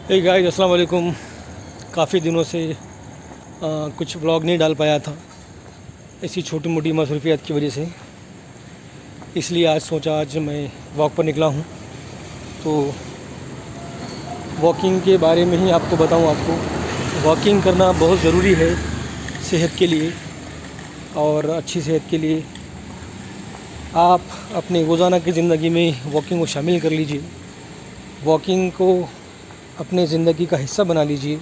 Hey guys, अस्सलाम वालेकुम। काफ़ी दिनों से कुछ व्लॉग नहीं डाल पाया था, ऐसी छोटी मोटी मसरूफियत की वजह से। इसलिए आज सोचा आज मैं वॉक पर निकला हूँ, तो वॉकिंग के बारे में ही आपको बताऊँ। आपको वॉकिंग करना बहुत ज़रूरी है सेहत के लिए, और अच्छी सेहत के लिए आप अपने रोज़ाना की ज़िंदगी में वॉकिंग को शामिल कर लीजिए। वॉकिंग को अपने ज़िंदगी का हिस्सा बना लीजिए।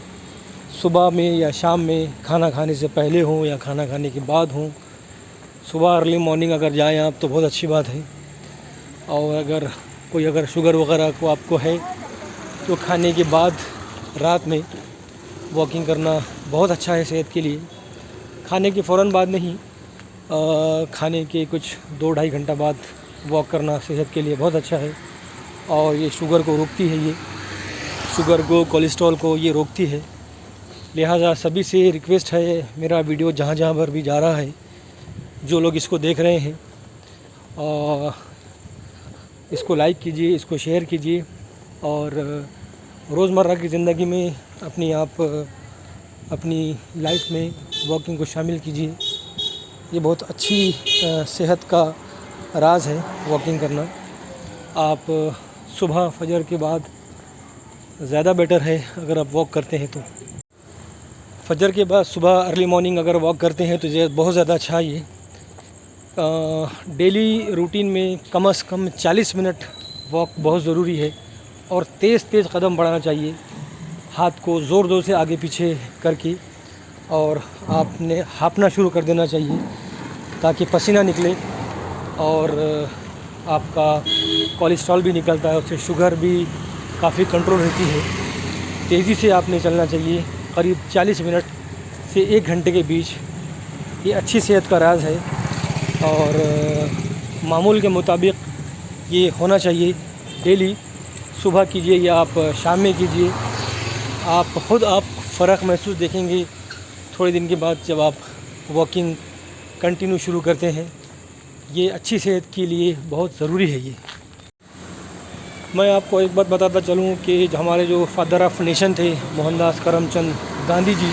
सुबह में या शाम में, खाना खाने से पहले हो या खाना खाने के बाद हो। सुबह अर्ली मॉर्निंग अगर जाएं आप तो बहुत अच्छी बात है। और अगर शुगर वगैरह को आपको है तो खाने के बाद रात में वॉकिंग करना बहुत अच्छा है सेहत के लिए। खाने के फ़ौरन बाद नहीं, खाने के कुछ 2-2.5 घंटा बाद वॉक करना सेहत के लिए बहुत अच्छा है। और ये शुगर को रोकती है, ये शुगर को, कोलेस्ट्रॉल को ये रोकती है। लिहाजा सभी से रिक्वेस्ट है, मेरा वीडियो जहाँ जहाँ पर भी जा रहा है, जो लोग इसको देख रहे हैं, इसको लाइक कीजिए, इसको शेयर कीजिए। और रोज़मर्रा की ज़िंदगी में अपनी लाइफ में वॉकिंग को शामिल कीजिए। ये बहुत अच्छी सेहत का राज है वॉकिंग करना। आप सुबह फजर के बाद ज़्यादा बेटर है अगर आप वॉक करते हैं तो। फजर के बाद सुबह अर्ली मॉर्निंग अगर वॉक करते हैं तो ये बहुत ज़्यादा अच्छा है। ये डेली रूटीन में कम से कम 40 मिनट वॉक बहुत ज़रूरी है। और तेज़ तेज़ कदम बढ़ाना चाहिए, हाथ को ज़ोर ज़ोर से आगे पीछे करके, और आपने हाँफना शुरू कर देना चाहिए ताकि पसीना निकले और आपका कोलेस्ट्रॉल भी निकलता है, उससे शुगर भी काफ़ी कंट्रोल रहती है। तेज़ी से आपने चलना चाहिए, करीब 40 मिनट से 1 घंटे के बीच। ये अच्छी सेहत का राज है और मामूल के मुताबिक ये होना चाहिए। डेली सुबह कीजिए या आप शाम में कीजिए, आप फ़र्क महसूस देखेंगे थोड़े दिन के बाद जब आप वॉकिंग कंटिन्यू शुरू करते हैं। ये अच्छी सेहत के लिए बहुत ज़रूरी है। ये मैं आपको एक बात बताता चलूँ कि हमारे जो फादर ऑफ नेशन थे मोहनदास करमचंद गांधी जी,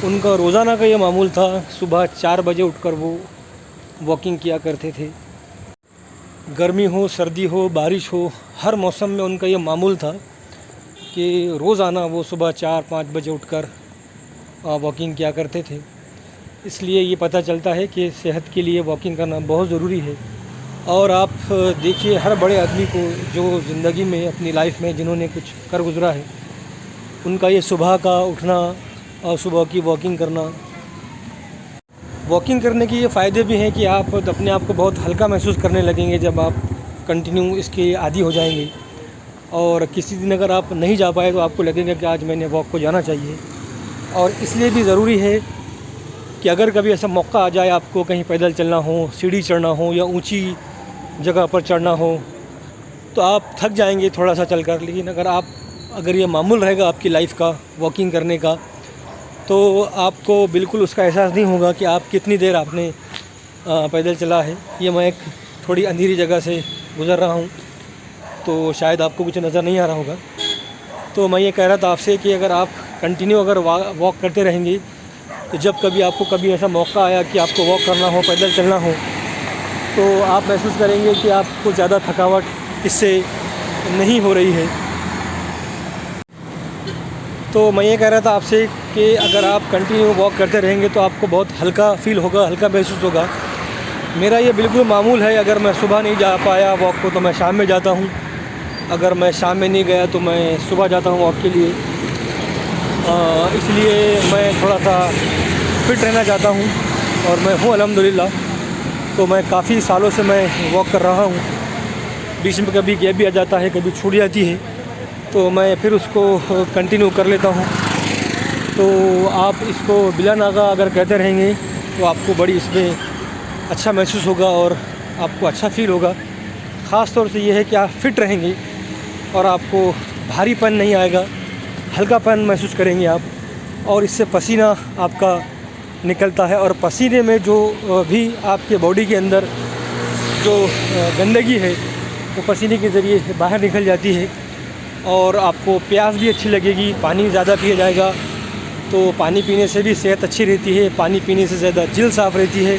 उनका रोज़ाना का ये मामूल था, सुबह 4 बजे उठकर वो वॉकिंग किया करते थे। गर्मी हो, सर्दी हो, बारिश हो, हर मौसम में उनका ये मामूल था कि रोज़ाना वो सुबह 4-5 बजे उठकर वॉकिंग किया करते थे। इसलिए ये पता चलता है कि सेहत के लिए वॉकिंग करना बहुत ज़रूरी है। और आप देखिए, हर बड़े आदमी को जो ज़िंदगी में अपनी लाइफ में जिन्होंने कुछ कर गुज़रा है, उनका ये सुबह का उठना और सुबह की वॉकिंग करना। वॉकिंग करने के ये फ़ायदे भी हैं कि आप अपने आप को बहुत हल्का महसूस करने लगेंगे जब आप कंटिन्यू इसके आदी हो जाएंगे। और किसी दिन अगर आप नहीं जा पाए तो आपको लगेगा कि आज मैंने वॉक को जाना चाहिए। और इसलिए भी ज़रूरी है कि अगर कभी ऐसा मौका आ जाए, आपको कहीं पैदल चलना हो, सीढ़ी चढ़ना हो या ऊंची जगह पर चढ़ना हो, तो आप थक जाएंगे थोड़ा सा चलकर। लेकिन अगर ये मामूल रहेगा आपकी लाइफ का वॉकिंग करने का, तो आपको बिल्कुल उसका एहसास नहीं होगा कि आप कितनी देर आपने पैदल चला है। ये मैं एक थोड़ी अंधेरी जगह से गुज़र रहा हूँ, तो शायद आपको कुछ नज़र नहीं आ रहा होगा। तो मैं ये कह रहा था आपसे कि अगर आप कंटिन्यू वॉक करते रहेंगे, तो जब कभी ऐसा मौका आया कि आपको वॉक करना हो, पैदल चलना हो, तो आप महसूस करेंगे कि आपको ज़्यादा थकावट इससे नहीं हो रही है। तो मैं ये कह रहा था आपसे कि अगर आप कंटिन्यू वॉक करते रहेंगे तो आपको बहुत हल्का फील होगा, हल्का महसूस होगा। मेरा ये बिल्कुल मामूल है, अगर मैं सुबह नहीं जा पाया वॉक को तो मैं शाम में जाता हूँ। अगर मैं शाम में नहीं गया तो मैं सुबह जाता हूँ वॉक के लिए। इसलिए मैं थोड़ा सा फिट रहना चाहता हूँ, और मैं हूँ अल्हम्दुलिल्लाह। तो मैं काफ़ी सालों से मैं वॉक कर रहा हूँ। बीच में कभी गैप भी आ जाता है, कभी छूट जाती है, तो मैं फिर उसको कंटिन्यू कर लेता हूँ। तो आप इसको बिला नागा अगर कहते रहेंगे तो आपको बड़ी इसमें अच्छा महसूस होगा और आपको अच्छा फ़ील होगा। ख़ास तौर से ये है कि आप फ़िट रहेंगे और आपको भारीपन नहीं आएगा, हल्कापन महसूस करेंगे आप। और इससे पसीना आपका निकलता है, और पसीने में जो भी आपके बॉडी के अंदर जो गंदगी है वो पसीने के ज़रिए बाहर निकल जाती है। और आपको प्यास भी अच्छी लगेगी, पानी ज़्यादा पिया जाएगा तो पानी पीने से भी सेहत अच्छी रहती है। पानी पीने से ज़्यादा जिल्द साफ़ रहती है,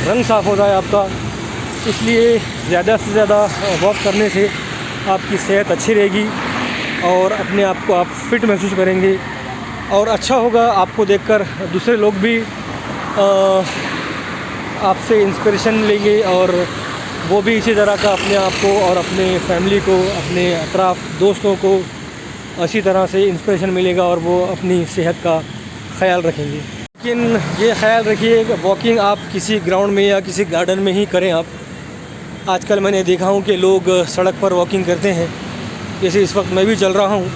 रंग साफ़ होता है आपका। इसलिए ज़्यादा से ज़्यादा वॉक करने से आपकी सेहत अच्छी रहेगी और अपने आप को आप फिट महसूस करेंगे और अच्छा होगा। आपको देखकर दूसरे लोग भी आपसे इंस्पिरेशन लेंगे और वो भी इसी तरह का अपने आप को और अपने फैमिली को, अपने अतराफ़ दोस्तों को इसी तरह से इंस्पिरेशन मिलेगा और वो अपनी सेहत का ख्याल रखेंगे। लेकिन ये ख्याल रखिए कि वॉकिंग आप किसी ग्राउंड में या किसी गार्डन में ही करें। आप आजकल मैंने देखा हूँ कि लोग सड़क पर वॉकिंग करते हैं, जैसे इस वक्त मैं भी चल रहा हूँ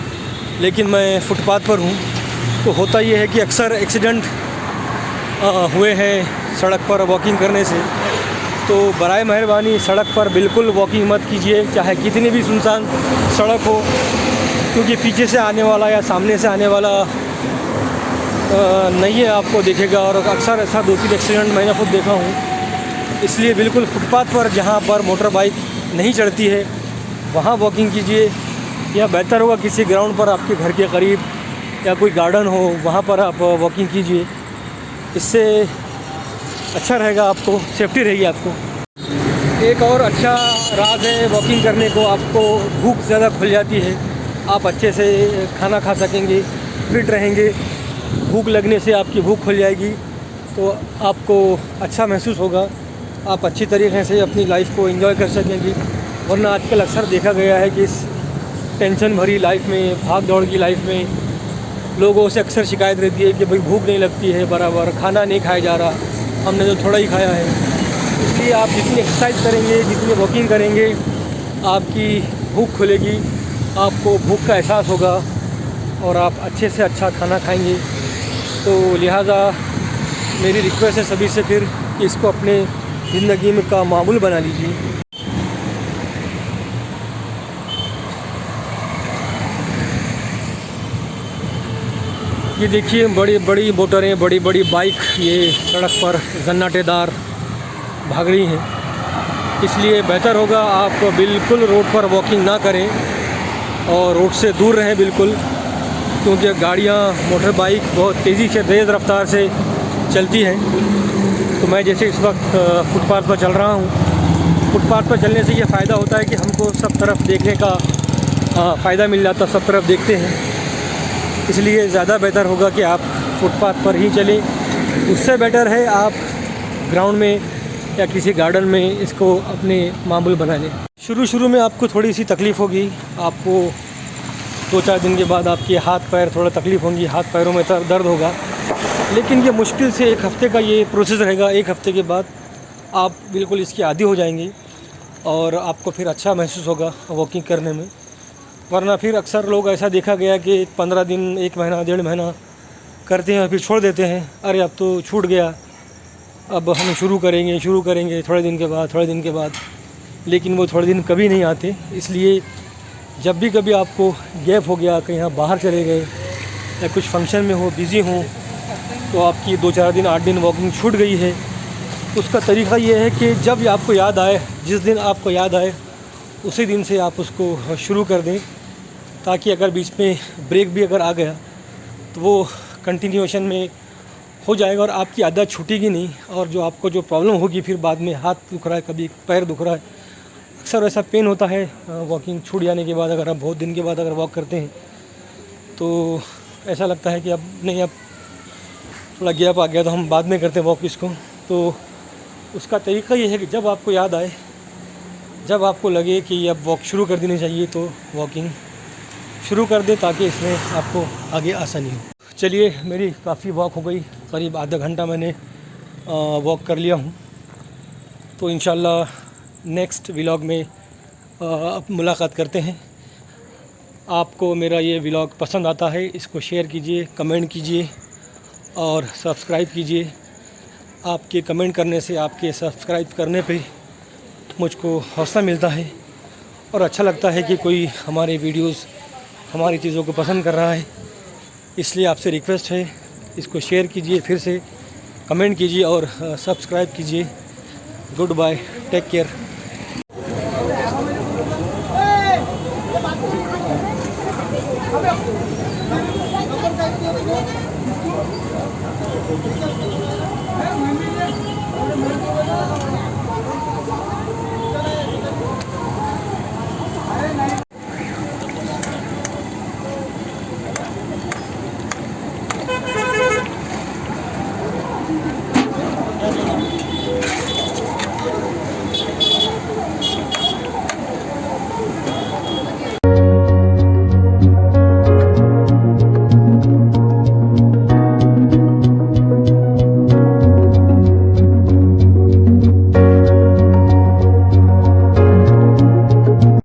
लेकिन मैं फुटपाथ पर हूँ। तो होता ये है कि अक्सर एक्सीडेंट हुए हैं सड़क पर वॉकिंग करने से। तो बराए मेहरबानी सड़क पर बिल्कुल वॉकिंग मत कीजिए, चाहे कितनी भी सुनसान सड़क हो, क्योंकि पीछे से आने वाला या सामने से आने वाला नहीं है आपको देखेगा। और अक्सर ऐसा 2-3 एक्सीडेंट मैंने खुद देखा हूँ। इसलिए बिल्कुल फुटपाथ पर जहाँ पर मोटर बाइक नहीं चढ़ती है वहाँ वॉकिंग कीजिए, या बेहतर होगा किसी ग्राउंड पर आपके घर के करीब या कोई गार्डन हो वहाँ पर आप वॉकिंग कीजिए। इससे अच्छा रहेगा, आपको सेफ्टी रहेगी। आपको एक और अच्छा राज है वॉकिंग करने को, आपको भूख ज़्यादा खुल जाती है, आप अच्छे से खाना खा सकेंगे, फिट रहेंगे। भूख लगने से आपकी भूख खुल जाएगी तो आपको अच्छा महसूस होगा, आप अच्छी तरीके से अपनी लाइफ को एंजॉय कर सकेंगे। वरना आजकल अक्सर देखा गया है कि इस टेंशन भरी लाइफ में, भाग दौड़ की लाइफ में लोगों से अक्सर शिकायत रहती है कि भाई भूख नहीं लगती है, बराबर खाना नहीं खाया जा रहा, हमने तो थोड़ा ही खाया है। इसलिए आप जितनी एक्सरसाइज करेंगे, जितनी वॉकिंग करेंगे, आपकी भूख खुलेगी, आपको भूख का एहसास होगा और आप अच्छे से अच्छा खाना खाएंगे। तो लिहाजा मेरी रिक्वेस्ट है सभी से फिर कि इसको अपने ज़िंदगी में का मामूल बना लीजिए। ये देखिए बड़ी बड़ी मोटरें, बड़ी बड़ी बाइक ये सड़क पर सन्नाटेदार भाग रही हैं। इसलिए बेहतर होगा आप बिल्कुल रोड पर वॉकिंग ना करें और रोड से दूर रहें बिल्कुल, क्योंकि गाड़ियाँ, मोटर बाइक बहुत तेज़ी से, तेज़ रफ्तार से चलती हैं। तो मैं जैसे इस वक्त फुटपाथ पर चल रहा हूँ। फुटपाथ पर चलने से ये फ़ायदा होता है कि हमको सब तरफ देखने का फ़ायदा मिल जाता, सब तरफ देखते हैं। इसलिए ज़्यादा बेहतर होगा कि आप फुटपाथ पर ही चलें। उससे बेटर है आप ग्राउंड में या किसी गार्डन में इसको अपने मामूल बना लें। शुरू में आपको थोड़ी सी तकलीफ़ होगी, आपको 2-4 दिन के बाद आपके हाथ पैर थोड़ा तकलीफ़ होंगी, हाथ पैरों में दर्द होगा, लेकिन ये मुश्किल से 1 हफ़्ते का ये प्रोसेस रहेगा। 1 हफ़्ते के बाद आप बिल्कुल इसके आदी हो जाएंगे और आपको फिर अच्छा महसूस होगा वॉकिंग करने में। वरना फिर अक्सर लोग ऐसा देखा गया कि 15 दिन, 1 महीना, 1.5 महीना करते हैं फिर छोड़ देते हैं। अरे अब तो छूट गया, अब हम शुरू करेंगे थोड़े दिन के बाद, लेकिन वो थोड़े दिन कभी नहीं आते। इसलिए जब भी कभी आपको गैप हो गया, कहीं आप बाहर चले गए या कुछ फंक्शन में हो, बिज़ी हो, तो आपकी 2-4 दिन, 8 दिन वॉकिंग छूट गई है। उसका तरीक़ा ये है कि जब आपको याद आए, जिस दिन आपको याद आए उसी दिन से आप उसको शुरू कर दें, ताकि अगर बीच में ब्रेक भी अगर आ गया तो वो कंटिन्यूएशन में हो जाएगा और आपकी आदत छूटेगी नहीं। और जो आपको जो प्रॉब्लम होगी फिर बाद में, हाथ दुख रहा है, कभी पैर दुख रहा है, अक्सर ऐसा पेन होता है वॉकिंग छूट जाने के बाद। अगर आप बहुत दिन के बाद अगर वॉक करते हैं तो ऐसा लगता है कि अब नहीं, अब थोड़ा गैप आ गया तो हम बाद में करते हैं वॉक इसको। तो उसका तरीक़ा ये है कि जब आपको याद आए, जब आपको लगे कि अब वॉक शुरू कर देनी चाहिए तो वॉकिंग शुरू कर दे, ताकि इसमें आपको आगे आसानी हो। चलिए, मेरी काफ़ी वॉक हो गई, करीब आधा घंटा मैंने वॉक कर लिया हूँ। तो इंशाल्लाह नेक्स्ट व्लॉग में अब मुलाकात करते हैं। आपको मेरा ये व्लॉग पसंद आता है, इसको शेयर कीजिए, कमेंट कीजिए और सब्सक्राइब कीजिए। आपके कमेंट करने से, आपके सब्सक्राइब करने पे मुझको हौसला मिलता है और अच्छा लगता है कि कोई हमारे वीडियोस, हमारी चीज़ों को पसंद कर रहा है। इसलिए आपसे रिक्वेस्ट है, इसको शेयर कीजिए, फिर से कमेंट कीजिए और सब्सक्राइब कीजिए। Good bye, take care.